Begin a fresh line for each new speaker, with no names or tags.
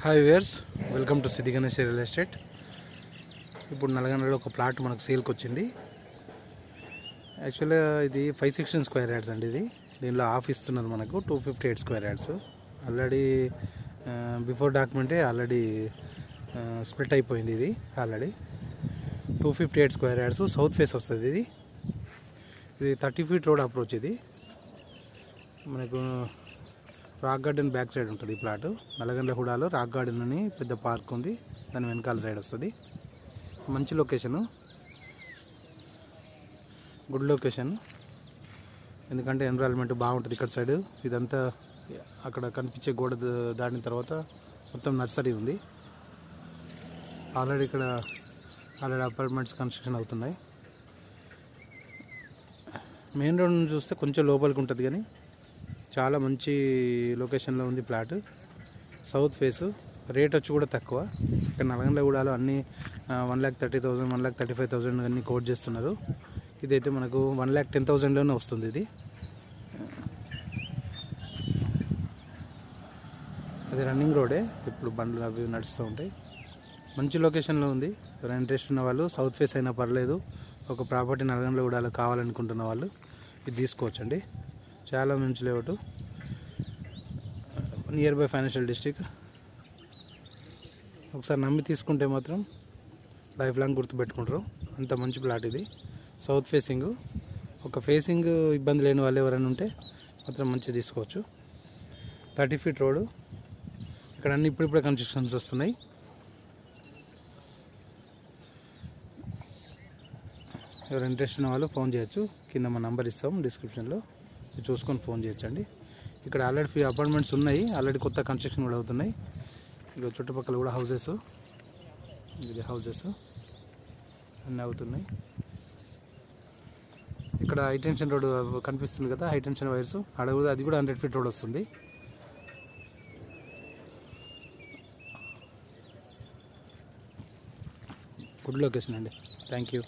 Hi viewers, welcome to Siddhi Ganesh real estate. ఇప్పుడు నల్గొండలో ఒక ప్లాట్ మనకు సేల్కి వచ్చింది. యాక్చువల్గా ఇది 516 స్క్వేర్ యార్డ్స్ అండి. దీనిలో ఆఫ్ ఇస్తున్నారు మనకు 258 స్క్వేర్ యార్డ్స్. ఆల్రెడీ బిఫోర్ డాక్యుమెంటే ఆల్రెడీ స్ప్లిట్ అయిపోయింది. ఇది already 258 square yards south face వస్తుంది. ఇది 30 ఫీట్ రోడ్ అప్రోచ్. ఇది మనకు రాక్ గార్డెన్ బ్యాక్ సైడ్ ఉంటుంది ఈ ప్లాట్. నల్లగండ్ల హుడాలో రాక్ గార్డెన్ అని పెద్ద పార్క్ ఉంది, దాని వెనకాల సైడ్ వస్తుంది. మంచి లొకేషను, గుడ్ లొకేషన్. ఎందుకంటే ఎన్విరాన్మెంట్ బాగుంటుంది ఇక్కడ సైడ్. ఇదంతా అక్కడ కనిపించే గోడ దాటిన తర్వాత మొత్తం నర్సరీ ఉంది. ఆల్రెడీ అపార్ట్మెంట్స్ కన్స్ట్రక్షన్ అవుతున్నాయి. మెయిన్ రోడ్ నుంచి చూస్తే కొంచెం లోపలికి ఉంటుంది, కానీ చాలా మంచి లొకేషన్లో ఉంది ప్లాట్. సౌత్ ఫేసు, రేట్ వచ్చి కూడా తక్కువ. ఇక్కడ నల్గొండగూడలో అన్నీ 1,30,000, 1,35,000 అన్నీ కోట్ చేస్తున్నారు. ఇదైతే మనకు 1,10,000లోనే వస్తుంది. ఇది అది రన్నింగ్ రోడే, ఇప్పుడు బండ్లు అవి నడుస్తూ ఉంటాయి. మంచి లొకేషన్లో ఉంది. ఎవరైనా ఇంట్రెస్ట్ ఉన్న వాళ్ళు, సౌత్ ఫేస్ అయినా పర్లేదు, ఒక ప్రాపర్టీ నల్గొండగూడలో కావాలనుకుంటున్న వాళ్ళు ఇది తీసుకోవచ్చండి. చాలా మంచి layout, near by financial district. ఒకసారి నమ్మి తీసుకుంటే మాత్రం లైఫ్ లాంగ్ గుర్తుపెట్టుకుంటారు. అంత మంచి ప్లాట్ ఇది. సౌత్ ఫేసింగ్, ఒక ఫేసింగ్ ఇబ్బంది లేని వాళ్ళు ఎవరైనా ఉంటే మాత్రం మంచిగా తీసుకోవచ్చు. 30 ఫీట్ రోడ్డు. ఇక్కడ అన్ని ఇప్పుడిప్పుడే కన్స్ట్రక్షన్స్ వస్తున్నాయి. ఎవరు ఇంట్రెస్ట్ ఉన్న వాళ్ళు ఫోన్ చేయొచ్చు. కింద మా నెంబర్ ఇస్తాం డిస్క్రిప్షన్లో, చూసుకొని ఫోన్ చేయొచ్చండి. ఇక్కడ ఆల్రెడీ ఫ్రీ అపార్ట్మెంట్స్ ఉన్నాయి, ఆల్రెడీ కొత్త కన్స్ట్రక్షన్ కూడా అవుతున్నాయి. ఇక చుట్టుపక్కల కూడా హౌసెస్, ఇది హౌసెస్ అన్నీ అవుతున్నాయి. ఇక్కడ హైటెన్షన్ రోడ్ కనిపిస్తుంది కదా, హైటెన్షన్ వైర్స్ ఆడ కూడా, అది కూడా 100 ఫీట్ రోడ్ వస్తుంది. గుడ్ లొకేషన్ అండి. Thank you.